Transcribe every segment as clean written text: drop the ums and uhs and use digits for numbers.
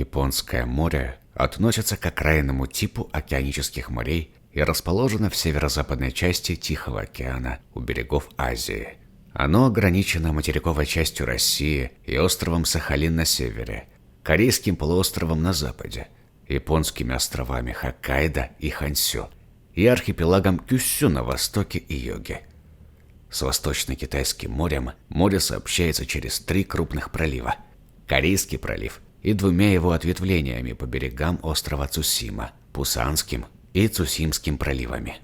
Японское море относится к окраинному типу океанических морей и расположено в северо-западной части Тихого океана у берегов Азии. Оно ограничено материковой частью России и островом Сахалин на севере, Корейским полуостровом на западе, японскими островами Хоккайдо и Хонсю и архипелагом Кюсю на востоке и юге. С Восточно-Китайским морем море сообщается через 3 крупных пролива – Корейский пролив и 2 его ответвлениями по берегам острова Цусима – Пусанским и Цусимским проливами.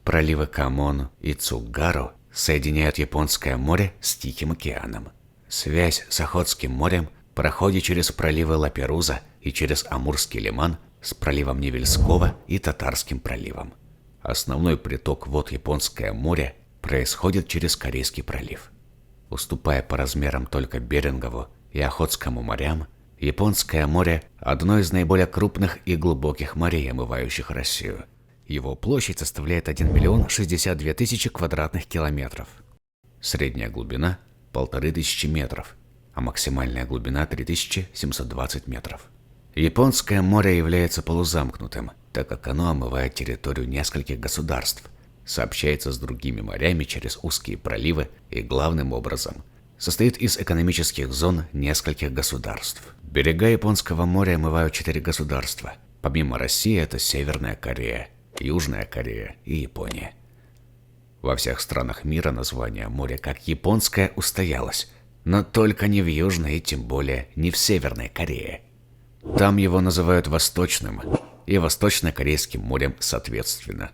Проливы Камон и Цугару соединяют Японское море с Тихим океаном. Связь с Охотским морем проходит через проливы Лаперуза и через Амурский лиман с проливом Невельского и Татарским проливом. Основной приток вод Японское море происходит через Корейский пролив. Уступая по размерам только Берингову и Охотскому морям, Японское море – одно из наиболее крупных и глубоких морей, омывающих Россию. Его площадь составляет 1 миллион 62 тысячи квадратных километров. Средняя глубина – 1500 метров, а максимальная глубина – 3720 метров. Японское море является полузамкнутым, так как оно омывает территорию нескольких государств, сообщается с другими морями через узкие проливы и, главным образом, состоит из экономических зон нескольких государств. Берега Японского моря омывают 4 государства. Помимо России это Северная Корея, Южная Корея и Япония. Во всех странах мира название моря как Японское устоялось, но только не в Южной и тем более не в Северной Корее. Там его называют Восточным и Восточно-Корейским морем соответственно.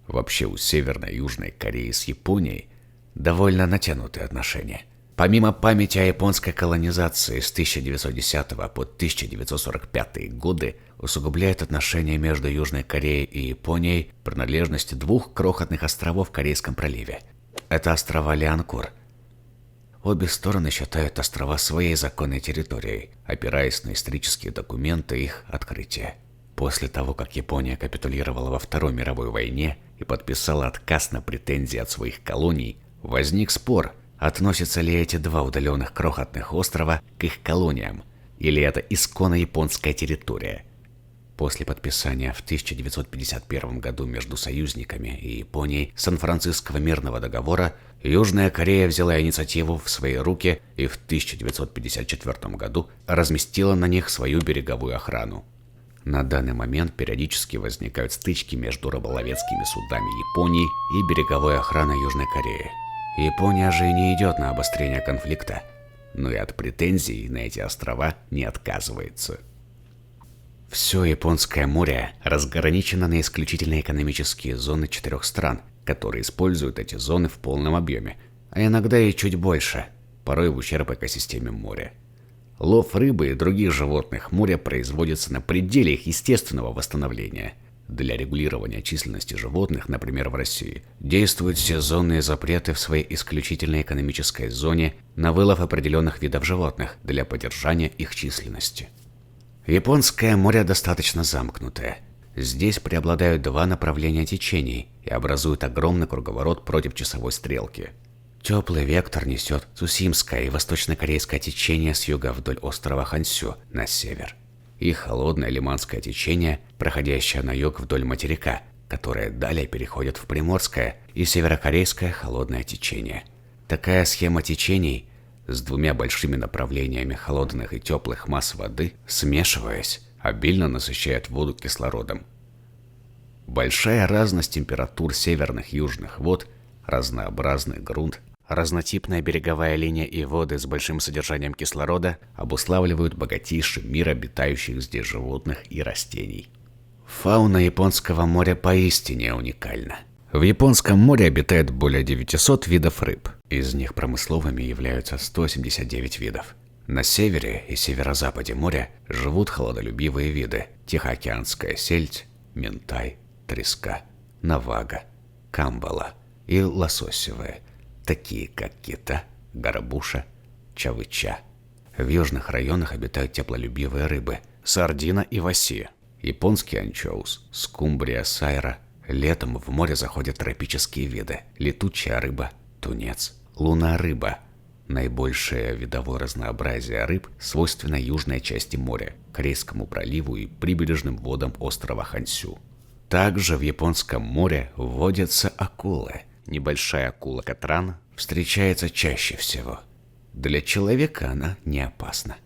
Вообще у Северной и Южной Кореи с Японией довольно натянутые отношения. Помимо памяти о японской колонизации с 1910 по 1945 годы усугубляет отношения между Южной Кореей и Японией принадлежность 2 крохотных островов в Корейском проливе. Это острова Лианкур. Обе стороны считают острова своей законной территорией, опираясь на исторические документы их открытия. После того, как Япония капитулировала во Второй мировой войне и подписала отказ на претензии от своих колоний, возник спор, относятся ли эти 2 удаленных крохотных острова к их колониям, или это исконно японская территория. После подписания в 1951 году между союзниками и Японией Сан-Франциского мирного договора, Южная Корея взяла инициативу в свои руки и в 1954 году разместила на них свою береговую охрану. На данный момент периодически возникают стычки между рыболовецкими судами Японии и береговой охраной Южной Кореи. Япония же и не идет на обострение конфликта, но и от претензий на эти острова не отказывается. Все Японское море разграничено на исключительно экономические зоны 4 стран, которые используют эти зоны в полном объеме, а иногда и чуть больше, порой в ущерб экосистеме моря. Лов рыбы и других животных моря производится на пределе их естественного восстановления. Для регулирования численности животных, например, в России, действуют сезонные запреты в своей исключительной экономической зоне на вылов определенных видов животных для поддержания их численности. Японское море достаточно замкнутое. Здесь преобладают 2 направления течений и образуют огромный круговорот против часовой стрелки. Теплый вектор несет Цусимское и восточно-корейское течение с юга вдоль острова Хонсю на север, и холодное лиманское течение, проходящее на юг вдоль материка, которое далее переходит в приморское и северокорейское холодное течение. Такая схема течений с 2 большими направлениями холодных и теплых масс воды, смешиваясь, обильно насыщает воду кислородом. Большая разность температур северных и южных вод, разнообразный грунт, разнотипная береговая линия и воды с большим содержанием кислорода обуславливают богатейший мир обитающих здесь животных и растений. Фауна Японского моря поистине уникальна. В Японском море обитает более 900 видов рыб, из них промысловыми являются 179 видов. На севере и северо-западе моря живут холодолюбивые виды – тихоокеанская сельдь, минтай, треска, навага, камбала и лососевые, такие как кита, горбуша, чавыча. В южных районах обитают теплолюбивые рыбы – сардина и васи, японский анчоус, скумбрия сайра. Летом в море заходят тропические виды – летучая рыба, тунец, луна-рыба, Наибольшее видовое разнообразие рыб свойственно южной части моря, Корейскому проливу и прибрежным водам острова Хансю. Также в Японском море водятся акулы. Небольшая акула-катран встречается чаще всего. Для человека она не опасна.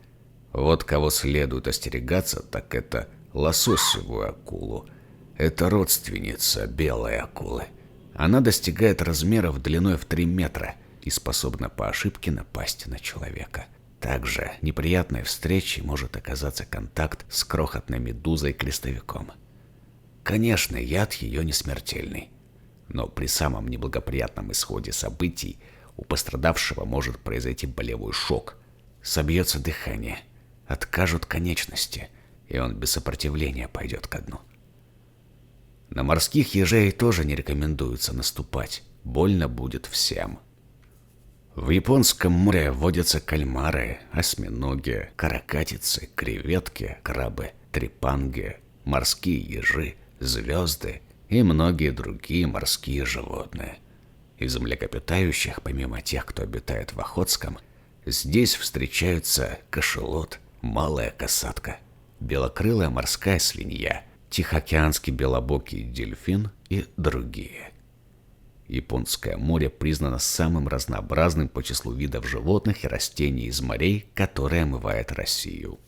Вот кого следует остерегаться, так это лососевую акулу. Это родственница белой акулы. Она достигает размеров длиной в 3 метра и способна по ошибке напасть на человека. Также неприятной встречей может оказаться контакт с крохотной медузой-крестовиком. Конечно, яд ее не смертельный, но при самом неблагоприятном исходе событий у пострадавшего может произойти болевой шок, собьется дыхание, откажут конечности, и он без сопротивления пойдет ко дну. На морских ежей тоже не рекомендуется наступать, больно будет всем. В Японском море водятся кальмары, осьминоги, каракатицы, креветки, крабы, трепанги, морские ежи, звезды и многие другие морские животные. Из млекопитающих, помимо тех, кто обитает в Охотском, здесь встречаются кашалот, малая касатка, белокрылая морская свинья, тихоокеанский белобокий дельфин и другие. Японское море признано самым разнообразным по числу видов животных и растений из морей, которые омывает Россию.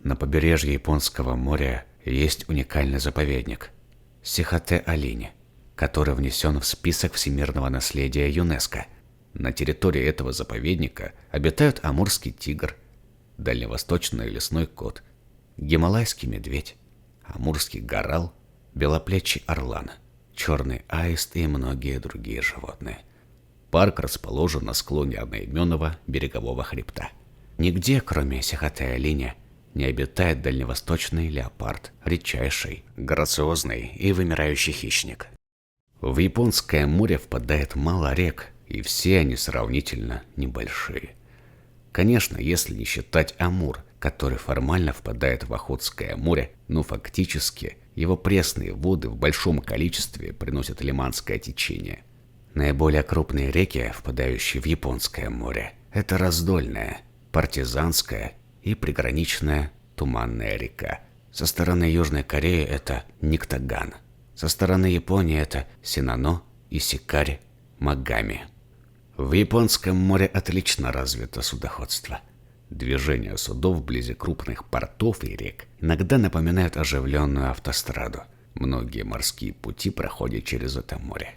На побережье Японского моря есть уникальный заповедник – Сихотэ-Алинь, который внесен в список всемирного наследия ЮНЕСКО. На территории этого заповедника обитают амурский тигр, дальневосточный лесной кот, гималайский медведь, амурский горал, белоплечий орлан, черный аист и многие другие животные. Парк расположен на склоне одноименного берегового хребта. Нигде, кроме Сихотэ-Алиня, не обитает дальневосточный леопард, редчайший, грациозный и вымирающий хищник. В Японское море впадает мало рек, и все они сравнительно небольшие. Конечно, если не считать Амур, который формально впадает в Охотское море, но фактически его пресные воды в большом количестве приносят Лиманское течение. Наиболее крупные реки, впадающие в Японское море, это Раздольная, Партизанская и приграничная Туманная река. Со стороны Южной Кореи это Никтаган. Со стороны Японии это Синано, Исикари, Магами. В Японском море отлично развито судоходство. Движение судов вблизи крупных портов и рек иногда напоминает оживленную автостраду. Многие морские пути проходят через это море.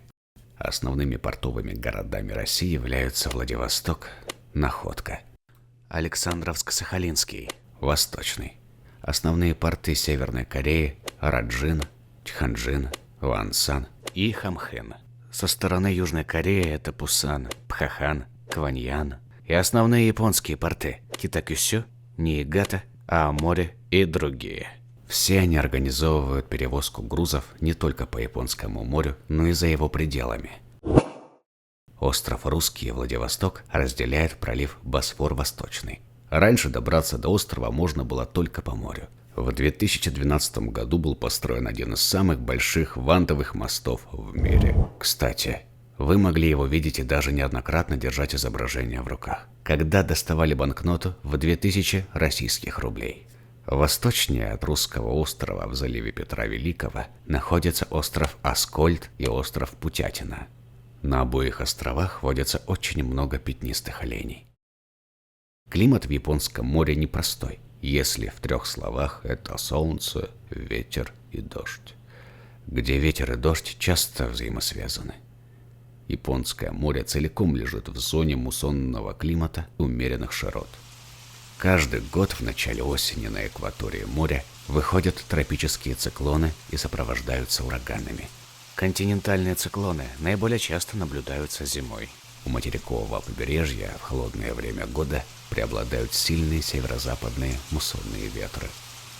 Основными портовыми городами России являются Владивосток, Находка, Александровск-Сахалинский, Восточный. Основные порты Северной Кореи – Раджин, Чханджин, Вансан и Хамхэн. Со стороны Южной Кореи это Пусан, Пхахан, Кваньян. И основные японские порты – Китакюсю, Ниигата, Аомори и другие. Все они организовывают перевозку грузов не только по Японскому морю, но и за его пределами. Остров Русский и Владивосток разделяет пролив Босфор-Восточный. Раньше добраться до острова можно было только по морю. В 2012 году был построен один из самых больших вантовых мостов в мире. Кстати, вы могли его видеть и даже неоднократно держать изображение в руках, когда доставали банкноту в 2000 российских рублей. Восточнее от Русского острова в заливе Петра Великого находится остров Аскольд и остров Путятина. На обоих островах водится очень много пятнистых оленей. Климат в Японском море непростой. Если в 3 словах, это солнце, ветер и дождь. Где ветер и дождь часто взаимосвязаны. Японское море целиком лежит в зоне муссонного климата умеренных широт. Каждый год в начале осени на экватории моря выходят тропические циклоны и сопровождаются ураганами. Континентальные циклоны наиболее часто наблюдаются зимой. У материкового побережья в холодное время года преобладают сильные северо-западные муссонные ветры.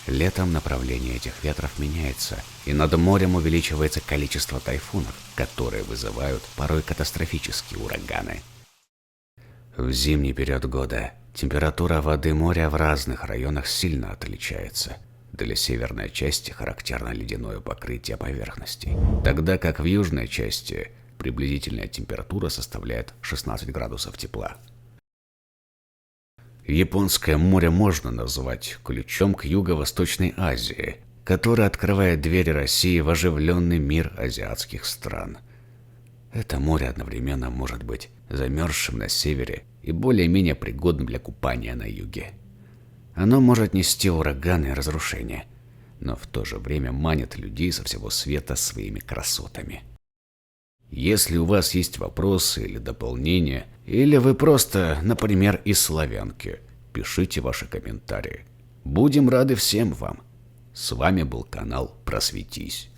Летом направление этих ветров меняется, и над морем увеличивается количество тайфунов, которые вызывают порой катастрофические ураганы. В зимний период года температура воды моря в разных районах сильно отличается. Для северной части характерно ледяное покрытие поверхностей, тогда как в южной части приблизительная температура составляет 16 градусов тепла. Японское море можно назвать ключом к Юго-Восточной Азии, который открывает двери России в оживленный мир азиатских стран. Это море одновременно может быть замерзшим на севере и более-менее пригодным для купания на юге. Оно может нести ураганы и разрушения, но в то же время манит людей со всего света своими красотами. Если у вас есть вопросы или дополнения, или вы просто, например, из Славянки, пишите ваши комментарии. Будем рады всем вам. С вами был канал Просветись.